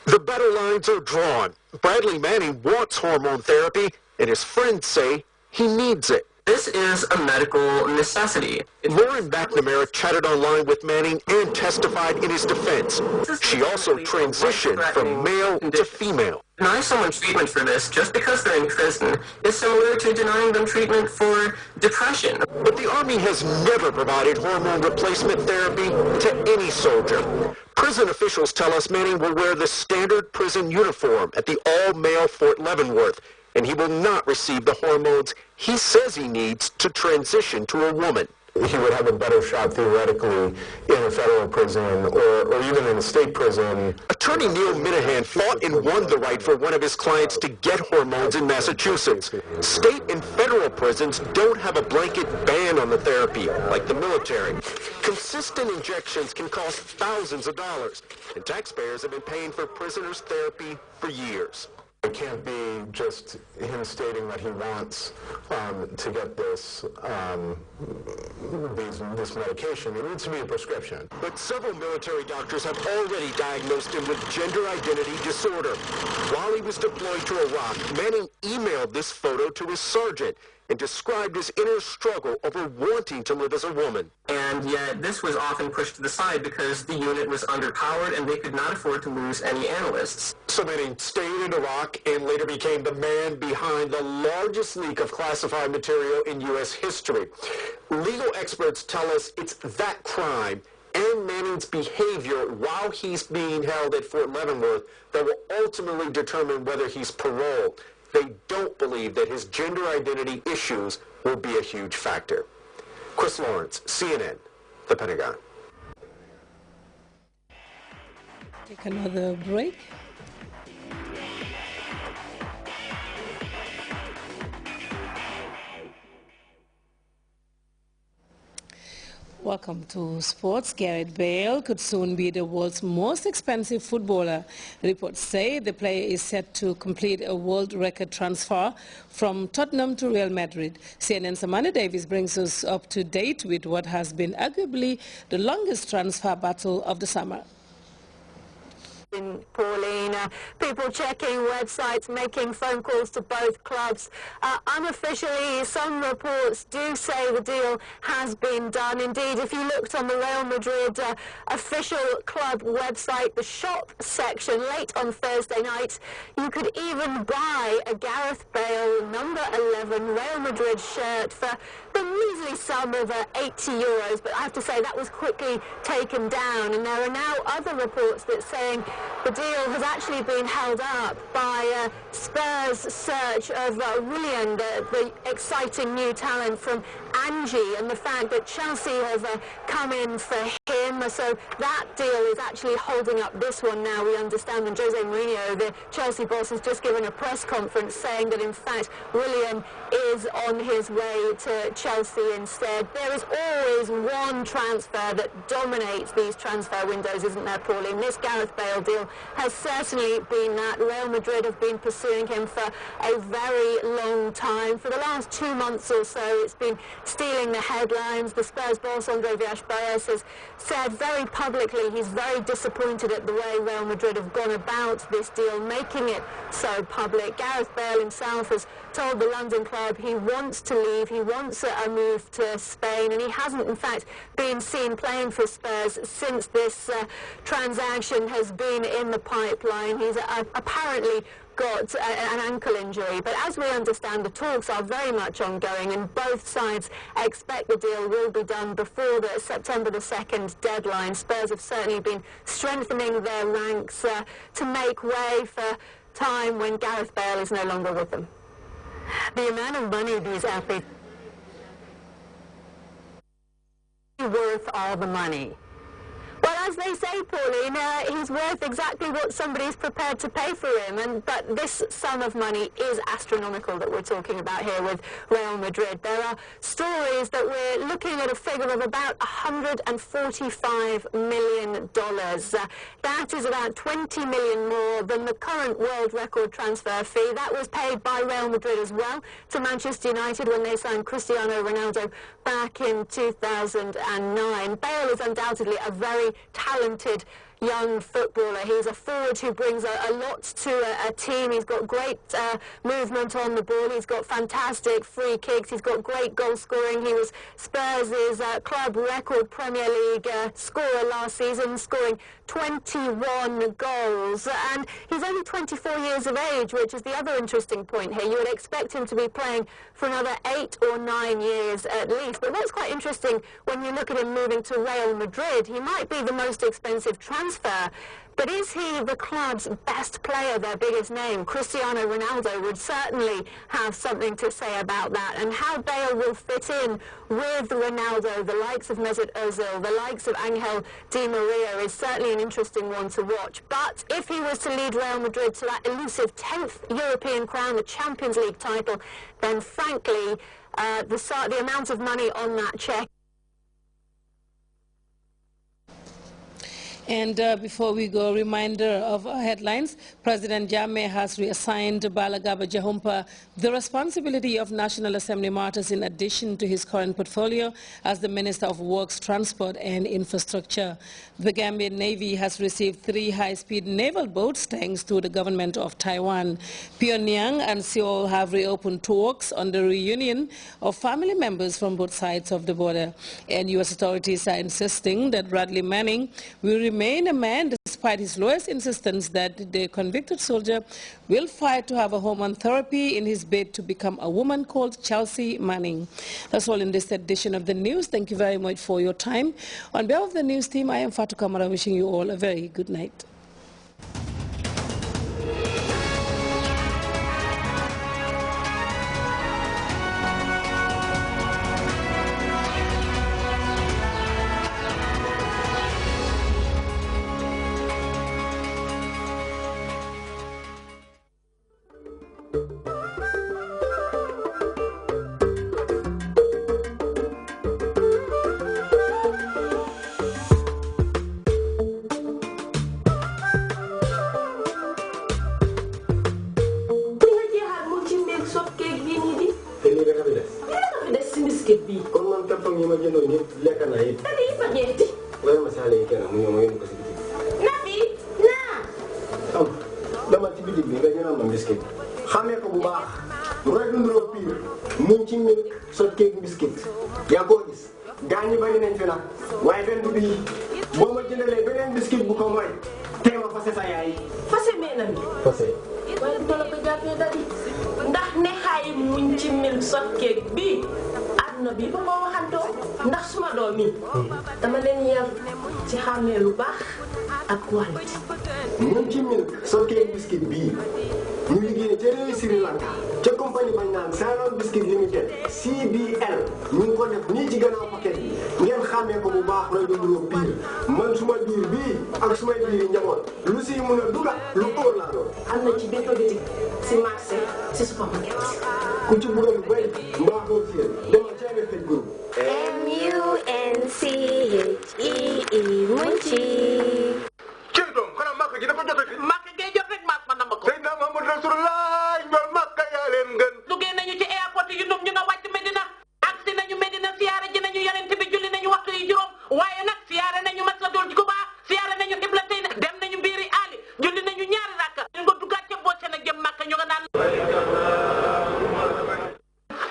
The battle lines are drawn. Bradley Manning wants hormone therapy, and his friends say he needs it. This is a medical necessity. Lauren McNamara chatted online with Manning and testified in his defense. She also transitioned from male to female. Deny someone treatment for this just because they're in prison is similar to denying them treatment for depression. But the Army has never provided hormone replacement therapy to any soldier. Prison officials tell us Manning will wear the standard prison uniform at the all-male Fort Leavenworth, and he will not receive the hormones he says he needs to transition to a woman. He would have a better shot theoretically in a federal prison or even in a state prison. Attorney Neil Minahan fought and won the right for one of his clients to get hormones in Massachusetts. State and federal prisons don't have a blanket ban on the therapy, like the military. Consistent injections can cost thousands of dollars, and taxpayers have been paying for prisoners' therapy for years. It can't be just him stating that he wants to get this medication. It needs to be a prescription. But several military doctors have already diagnosed him with gender identity disorder. While he was deployed to Iraq, Manning emailed this photo to his sergeant and described his inner struggle over wanting to live as a woman. And yet this was often pushed to the side because the unit was underpowered and they could not afford to lose any analysts. So Manning stayed in Iraq and later became the man behind the largest leak of classified material in U.S. history. Legal experts tell us it's that crime and Manning's behavior while he's being held at Fort Leavenworth that will ultimately determine whether he's paroled. They don't believe that his gender identity issues will be a huge factor. Chris Lawrence, CNN, The Pentagon. Take another break. Welcome to sports. Gareth Bale could soon be the world's most expensive footballer. Reports say the player is set to complete a world record transfer from Tottenham to Real Madrid. CNN's Amanda Davis brings us up to date with what has been arguably the longest transfer battle of the summer. Pauline, people checking websites, making phone calls to both clubs. Unofficially, some reports do say the deal has been done. Indeed, if you looked on the Real Madrid official club website, the shop section, late on Thursday night, you could even buy a Gareth Bale number 11 Real Madrid shirt for the measly sum of €80. But I have to say that was quickly taken down, and there are now other reports that saying the deal has actually been held up by Spurs' search of Willian, the exciting new talent from Angie, and the fact that Chelsea have come in for him. So that deal is actually holding up this one now, we understand. And Jose Mourinho, the Chelsea boss, has just given a press conference saying that, in fact, Willian is on his way to Chelsea instead. There is always one transfer that dominates these transfer windows, isn't there, Pauline? This Gareth Bale deal has certainly been that. Real Madrid have been pursuing him for a very long time. For the last 2 months or so, it's been stealing the headlines. The Spurs boss, Andre Villas-Boas, has said very publicly he's very disappointed at the way Real Madrid have gone about this deal, making it so public. Gareth Bale himself has told the London club he wants to leave, he wants a move to Spain, and he hasn't, in fact, been seen playing for Spurs since this transaction has been in the pipeline. He's apparently got an ankle injury, but as we understand, the talks are very much ongoing, and both sides expect the deal will be done before the September the 2nd deadline. Spurs have certainly been strengthening their ranks to make way for time when Gareth Bale is no longer with them. The amount of money these athletes worth all the money. Well, as they say, Pauline, he's worth exactly what somebody's prepared to pay for him. But this sum of money is astronomical that we're talking about here with Real Madrid. There are stories that we're looking at a figure of about $145 million. That is about 20 million more than the current world record transfer fee. That was paid by Real Madrid as well to Manchester United when they signed Cristiano Ronaldo back in 2009. Bale is undoubtedly a very talented young footballer. He's a forward who brings a lot to a team. He's got great movement on the ball. He's got fantastic free kicks. He's got great goal scoring. He was Spurs' club record Premier League scorer last season, scoring 21 goals. And he's only 24 years of age, which is the other interesting point here. You would expect him to be playing for another 8 or 9 years at least. But what's quite interesting when you look at him moving to Real Madrid, he might be the most expensive transfer. But is he the club's best player, their biggest name? Cristiano Ronaldo would certainly have something to say about that. And how Bale will fit in with Ronaldo, the likes of Mesut Ozil, the likes of Angel Di Maria is certainly an interesting one to watch. But if he was to lead Real Madrid to that elusive 10th European crown, the Champions League title, then frankly, the amount of money on that cheque. And before we go, a reminder of our headlines. President Jammeh has reassigned Balagaba Jahumpa the responsibility of National Assembly matters in addition to his current portfolio as the Minister of Works, Transport and Infrastructure. The Gambian Navy has received 3 high-speed naval boats thanks to the government of Taiwan. Pyongyang and Seoul have reopened talks on the reunion of family members from both sides of the border. And U.S. authorities are insisting that Bradley Manning will remain a man despite his lawyer's insistence that the convicted soldier will fight to have a hormone therapy in his bid to become a woman called Chelsea Manning. That's all in this edition of the news. Thank you very much for your time. On behalf of the news team, I am Fatou Kamara wishing you all a very good night. kon man tampon yi ma jëndoon yëpp lekk naa yëpp. te lii fa jeeti. waaye ma saa leen kenn mu ñëw ma yóbbu ko si bitig. Nafi naa. am dama ci bitig bi nga jëndal ma biscuit. xamee ko bu baax. rek dundaloo pire. muñ ci milk sot cake biscuit. yaa ngi koo gis. gaañ ñi bari nañ fi nag. waaye benn du bii. boo ma jëndalee beneen biscuit bu ko mooy. tee ma fase sa yaay. fase meenam bi. fase. waaye doo la ko jàppee dadi. ndax ne xaay muñ ci milk sot cake bii. na bi ba moo waxantoo ndax suma doom yi dama leen yar ci xàmmee lu baax ak qualité. ñun ci milk sot cake biscuit bii ñu liggéey ca réew Sri Lanka ca compagnie bañ naan Ceylon Biscuit Limited CBL ñu ngi ko def nii ci gannaaw paquet bi ngeen xàmmee ko bu baax lay dundaloo pire man suma biir bii ak sumay biiri njaboot lu siy mun a duga lu óor laa doon. am na ci bépp bitik si marché si supermarket. ku ci bëgg lu bëri mbaa koo fiyee demal ca FH Group. MUNCHEE Munchi. Cey doom xanaa màkk ji dafa jot a fi. màkk ngay jot rek maak ma nama ko. Seydina Muhammad Rasulullah ñool màkk yaa leen gën. duggee nañu ci airport yi ñu nga wàcc Medina. agsi nañu Medina siyaare ji nañu yonent bi julli nañu waxtu yi juróom waaye nag siyaare nañu Masjidul Quba siyaare nañu Qiblatayni dem nañu biiri Ali julli nañu ñaari rakka ñu nga duggaat ca boose nag jëm màkk ñu nga naan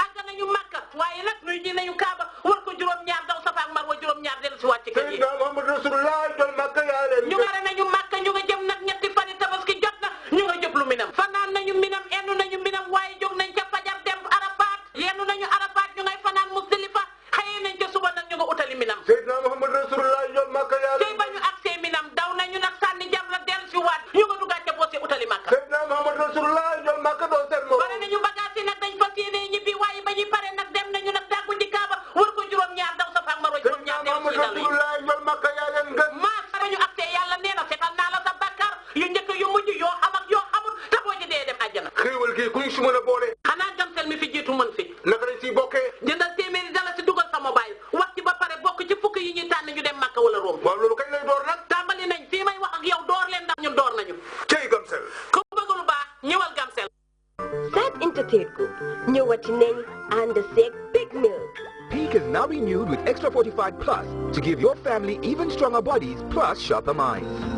àgg nañu màkk waaye nag nuy ji nañu Kaaba war ko juróom-ñaar daw Safa ak Marwa juróom-ñaar dellu si wàcc kër yi. Seydina Muhammad Rasulullah ñool màkk yaa leen ñu gën. nga nañu màkk ñu nga jëm nag ñetti fani tabaski jot na ñu nga jëblu Minam fanaan nañu Minam ennu nañu Minam waaye jóg nañ ca fajar dem Arafat yennu nañu Arafat ñu ngay fanaan Musdalifa xëyee nañ ca suba nag ñu nga utali Minam. Seydina Muhammad Rasulullah ñool màkk yaa tey leen ba ñu agsee Minam daw nañu nag sànni Jamra dellu si waat ñu nga duggaat ca boose utali Makka. Seydina Muhammad Rasulullah ñool màkk doo seen moom. pare nañu bagage yi nag dañ fas yéenee ñibbi waaye ba ñuy pare nag dem nañu nag tàggu ji Kaaba war ko juróom-ñaar daw Safa ak Marwa Seydina juróom-ñaar dellu Muhammad si dalu yi. Rasulullah ñool màkk yaa leen gën. maas ba ñu agsee yàlla nee na seetal naa la sa bàkkaar yu njëkk yu mujj yoo xam ak yoo xamul te boo ci dee dem àjjana. xéewal gi kuñ si mën a boole. xanaa gamsel mi fi jiitu mën fi. naka lañ siy bokkee. jëndal téeméeri dala si dugal sa mobile wax ci ba pare bokk ci fukk yi ñuy tànn ñu dem Makka wala Rome. waaw loolu kañ lay door nag. tàmbali nañ fii may wax ak yow door leen ndax ñun door nañu. cey gamsel. ku bëgg lu baax ñëwal gamsel. That entertained group, ñëwati nañ ànd seeg Big Milk. Peak is now renewed with Extra 45 Plus to give your family even stronger bodies plus sharper minds.